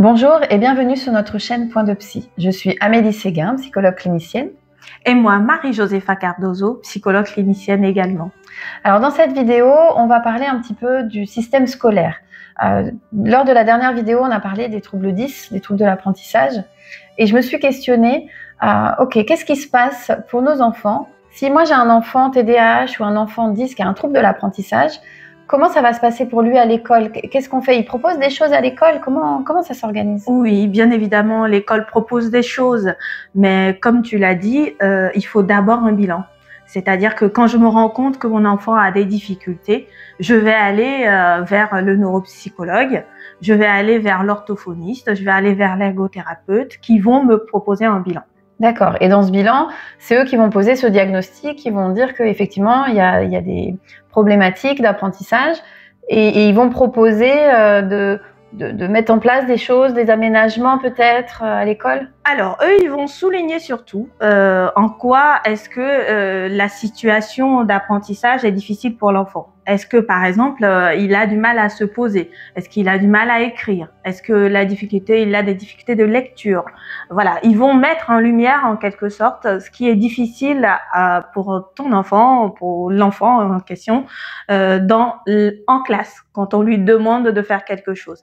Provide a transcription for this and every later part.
Bonjour et bienvenue sur notre chaîne Point de Psy. Je suis Amélie Séguin, psychologue clinicienne. Et moi, Marie-Josepha Cardozo, psychologue clinicienne également. Alors dans cette vidéo, on va parler un petit peu du système scolaire. Lors de la dernière vidéo, on a parlé des troubles 10, des troubles de l'apprentissage. Et je me suis questionnée, ok, qu'est-ce qui se passe pour nos enfants? Si moi j'ai un enfant TDAH ou un enfant 10 qui a un trouble de l'apprentissage, comment ça va se passer pour lui à l'école? Qu'est-ce qu'on fait? Il propose des choses à l'école? Comment ça s'organise? Oui, bien évidemment, l'école propose des choses, mais comme tu l'as dit, il faut d'abord un bilan. C'est-à-dire que quand je me rends compte que mon enfant a des difficultés, je vais aller vers le neuropsychologue, je vais aller vers l'orthophoniste, je vais aller vers l'ergothérapeute qui vont me proposer un bilan. D'accord. Et dans ce bilan, c'est eux qui vont poser ce diagnostic, qui vont dire qu'effectivement, il y a des problématiques d'apprentissage et ils vont proposer de mettre en place des choses, des aménagements peut-être à l'école? Alors, eux, ils vont souligner surtout en quoi est-ce que la situation d'apprentissage est difficile pour l'enfant. Est-ce que, par exemple, il a du mal à se poser? Est-ce qu'il a du mal à écrire? Est-ce que il a des difficultés de lecture? Voilà, ils vont mettre en lumière, en quelque sorte, ce qui est difficile pour ton enfant, pour l'enfant en question, en classe, quand on lui demande de faire quelque chose.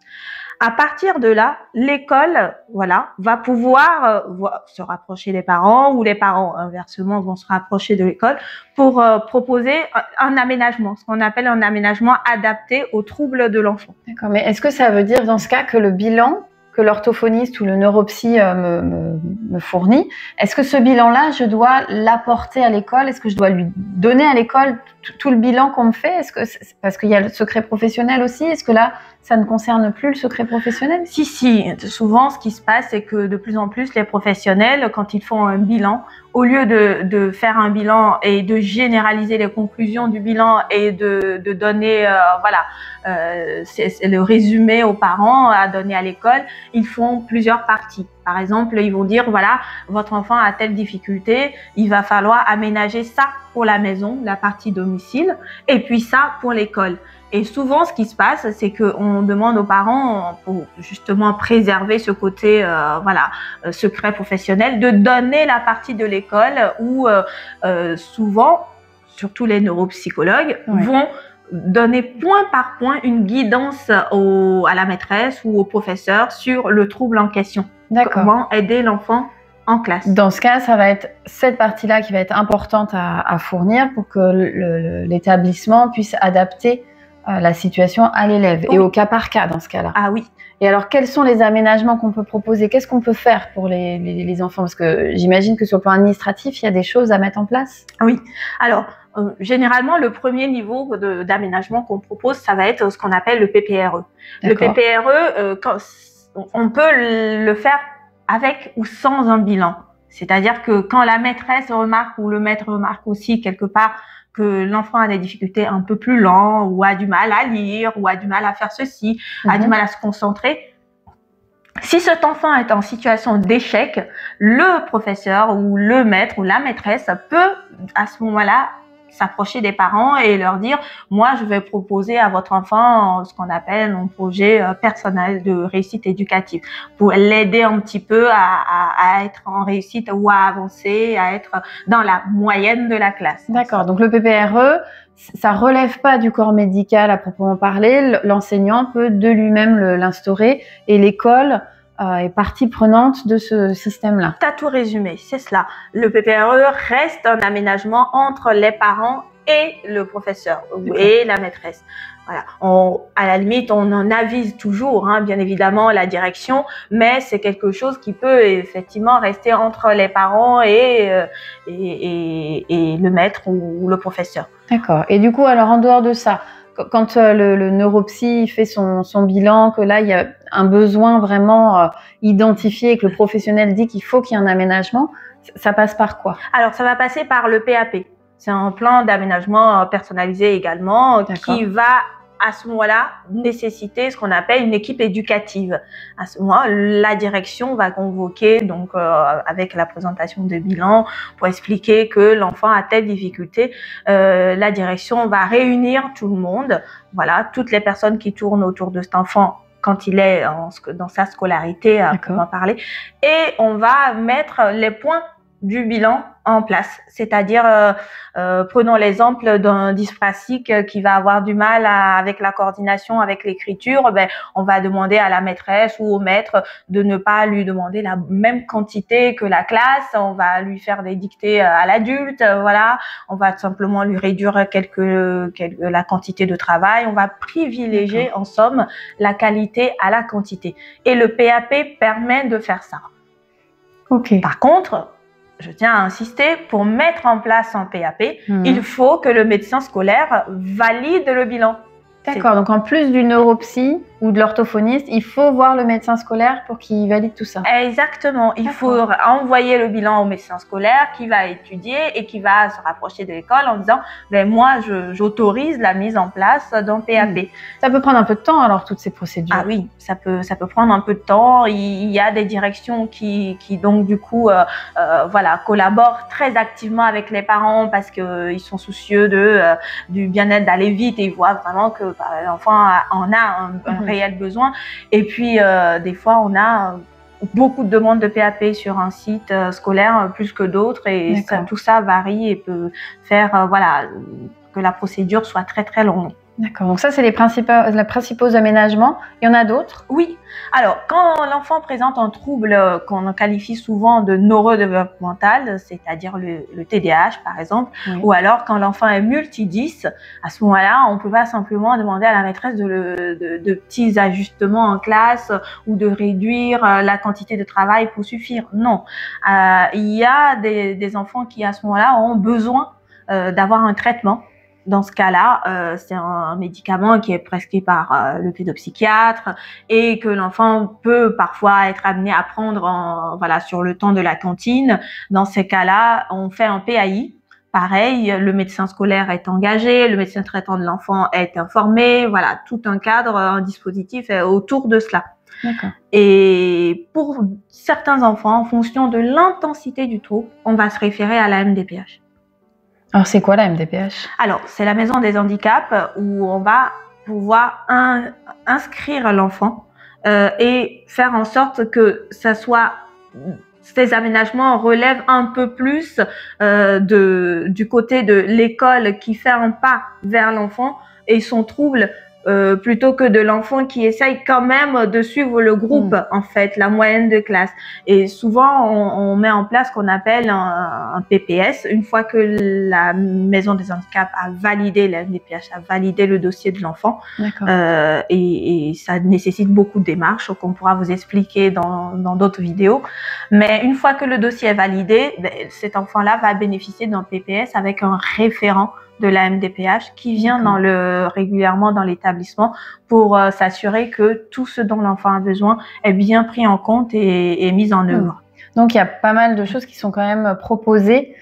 À partir de là, l'école, voilà, va pouvoir se rapprocher des parents ou les parents, inversement, vont se rapprocher de l'école pour proposer un aménagement, ce qu'on appelle un aménagement adapté aux troubles de l'enfant. D'accord, mais est-ce que ça veut dire dans ce cas que le bilan que l'orthophoniste ou le neuropsy me fournit, est-ce que ce bilan-là, je dois l'apporter à l'école? Est-ce que je dois lui donner à l'école tout le bilan qu'on me fait? Parce qu'il y a le secret professionnel aussi, est-ce que là, ça ne concerne plus le secret professionnel? Si. Souvent, ce qui se passe, c'est que de plus en plus, les professionnels, quand ils font un bilan, au lieu de faire un bilan et de généraliser les conclusions du bilan et de donner, c'est le résumé aux parents à donner à l'école, ils font plusieurs parties. Par exemple, ils vont dire, voilà, votre enfant a telle difficulté, il va falloir aménager ça pour la maison, la partie domicile, et puis ça pour l'école. Et souvent, ce qui se passe, c'est qu'on demande aux parents, pour justement préserver ce côté, secret professionnel, de donner la partie de l'école où souvent, surtout les neuropsychologues, vont donner point par point une guidance à la maîtresse ou au professeur sur le trouble en question. Comment aider l'enfant en classe. Dans ce cas, ça va être cette partie-là qui va être importante à fournir pour que l'établissement puisse adapter la situation à l'élève et au cas par cas dans ce cas-là. Ah oui. Et alors, quels sont les aménagements qu'on peut proposer? Qu'est-ce qu'on peut faire pour les enfants? Parce que j'imagine que sur le plan administratif, il y a des choses à mettre en place. Oui. Alors, généralement, le premier niveau d'aménagement qu'on propose, ça va être ce qu'on appelle le PPRE. Le PPRE, on peut le faire avec ou sans un bilan. C'est-à-dire que quand la maîtresse remarque ou le maître remarque aussi quelque part que l'enfant a des difficultés un peu plus lents ou a du mal à lire ou a du mal à faire ceci, a du mal à se concentrer, si cet enfant est en situation d'échec, le professeur ou le maître ou la maîtresse peut à ce moment-là s'approcher des parents et leur dire, moi, je vais proposer à votre enfant ce qu'on appelle un projet personnel de réussite éducative pour l'aider un petit peu à être en réussite ou à avancer, à être dans la moyenne de la classe. D'accord. Donc, le PPRE, ça relève pas du corps médical à proprement parler. L'enseignant peut de lui-même l'instaurer et l'école est partie prenante de ce système-là. Tu as tout résumé, c'est cela. Le PPRE reste un aménagement entre les parents et le professeur et la maîtresse. Voilà. À la limite, on en avise toujours, bien évidemment, la direction, mais c'est quelque chose qui peut effectivement rester entre les parents et le maître ou le professeur. D'accord. Et du coup, alors en dehors de ça, quand le neuropsy fait son bilan, que là, il y a un besoin vraiment identifié et que le professionnel dit qu'il faut qu'il y ait un aménagement, ça passe par quoi? Alors, ça va passer par le PAP. C'est un plan d'aménagement personnalisé également qui va à ce moment-là nécessiter ce qu'on appelle une équipe éducative. À ce moment, la direction va convoquer donc avec la présentation de bilan pour expliquer que l'enfant a telle difficulté. La direction va réunir tout le monde, voilà, toutes les personnes qui tournent autour de cet enfant quand il est dans sa scolarité, pour en parler. Et on va mettre les points du bilan en place. C'est-à-dire, prenons l'exemple d'un dyspraxique qui va avoir du mal avec la coordination, avec l'écriture. Ben, on va demander à la maîtresse ou au maître de ne pas lui demander la même quantité que la classe. On va lui faire des dictées à l'adulte. Voilà. On va simplement lui réduire la quantité de travail. On va privilégier, en somme, la qualité à la quantité. Et le PAP permet de faire ça. Par contre, je tiens à insister, pour mettre en place un PAP, il faut que le médecin scolaire valide le bilan. D'accord, donc en plus du neuropsy ou de l'orthophoniste, il faut voir le médecin scolaire pour qu'il valide tout ça. Exactement, il faut envoyer le bilan au médecin scolaire qui va étudier et qui va se rapprocher de l'école en disant ben, moi j'autorise la mise en place d'un PAP. Ça peut prendre un peu de temps alors, toutes ces procédures. Ah oui, ça peut prendre un peu de temps. Il y a des directions qui donc du coup voilà, collaborent très activement avec les parents parce qu'ils sont soucieux du bien-être, d'aller vite, et ils voient vraiment que l'enfant en a un réel besoin. Et puis des fois on a beaucoup de demandes de PAP sur un site scolaire plus que d'autres, et tout ça varie et peut faire voilà, que la procédure soit très très longue. D'accord, donc ça c'est les principaux aménagements. Il y en a d'autres? Oui, alors quand l'enfant présente un trouble qu'on qualifie souvent de neurodéveloppemental, c'est-à-dire le TDAH par exemple, ou alors quand l'enfant est multi-10, à ce moment-là, on ne peut pas simplement demander à la maîtresse de petits ajustements en classe ou de réduire la quantité de travail pour suffire. Non, il y a des enfants qui à ce moment-là ont besoin d'avoir un traitement. Dans ce cas-là, c'est un médicament qui est prescrit par le pédopsychiatre et que l'enfant peut parfois être amené à prendre voilà, sur le temps de la cantine. Dans ces cas-là, on fait un PAI. Pareil, le médecin scolaire est engagé, le médecin traitant de l'enfant est informé. Voilà, tout un cadre, un dispositif est autour de cela. Et pour certains enfants, en fonction de l'intensité du trouble, on va se référer à la MDPH. Alors, c'est quoi la MDPH? Alors, c'est la maison des handicaps où on va pouvoir inscrire l'enfant et faire en sorte que ces aménagements relèvent un peu plus du côté de l'école qui fait un pas vers l'enfant et son trouble, plutôt que de l'enfant qui essaye quand même de suivre le groupe, en fait, la moyenne de classe. Et souvent, on met en place ce qu'on appelle un PPS. Une fois que la maison des handicaps a validé, la MDPH a validé le dossier de l'enfant, et ça nécessite beaucoup de démarches qu'on pourra vous expliquer dans d'autres vidéos. Mais une fois que le dossier est validé, cet enfant-là va bénéficier d'un PPS avec un référent de la MDPH qui vient régulièrement dans l'établissement pour s'assurer que tout ce dont l'enfant a besoin est bien pris en compte et mis en œuvre. Donc il y a pas mal de choses qui sont quand même proposées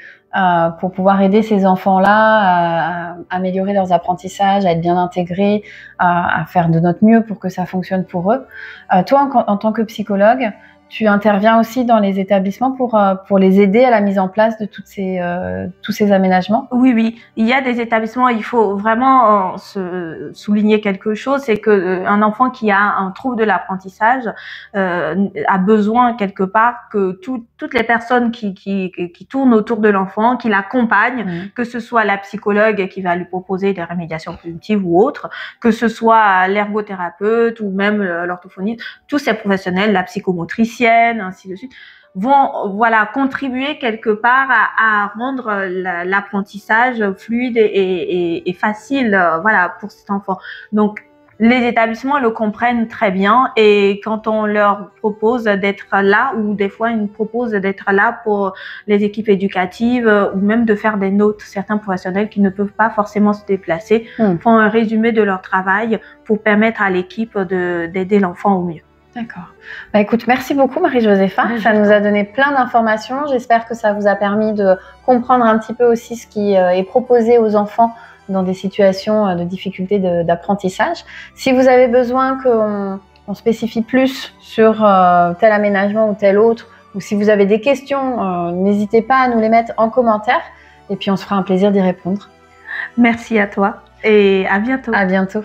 pour pouvoir aider ces enfants-là à améliorer leurs apprentissages, à être bien intégrés, à faire de notre mieux pour que ça fonctionne pour eux. Toi, en tant que psychologue, tu interviens aussi dans les établissements pour les aider à la mise en place de tous ces aménagements? Oui. Il y a des établissements, il faut vraiment souligner quelque chose, c'est qu'un enfant qui a un trouble de l'apprentissage a besoin quelque part que toutes les personnes qui tournent autour de l'enfant, qui l'accompagnent, que ce soit la psychologue qui va lui proposer des remédiations cognitives ou autres, que ce soit l'ergothérapeute ou même l'orthophoniste, tous ces professionnels, la psychomotricienne, ainsi de suite, vont contribuer quelque part à rendre l'apprentissage fluide et facile pour cet enfant. Donc les établissements le comprennent très bien, et quand on leur propose d'être là, ou des fois ils nous proposent d'être là pour les équipes éducatives ou même de faire des notes, certains professionnels qui ne peuvent pas forcément se déplacer font un résumé de leur travail pour permettre à l'équipe d'aider l'enfant au mieux. D'accord. Écoute, merci beaucoup Marie-Josépha. Ça nous a donné plein d'informations. J'espère que ça vous a permis de comprendre un petit peu aussi ce qui est proposé aux enfants dans des situations de difficulté d'apprentissage. Si vous avez besoin qu'on spécifie plus sur tel aménagement ou tel autre, ou si vous avez des questions, n'hésitez pas à nous les mettre en commentaire, et puis on se fera un plaisir d'y répondre. Merci à toi et à bientôt. À bientôt.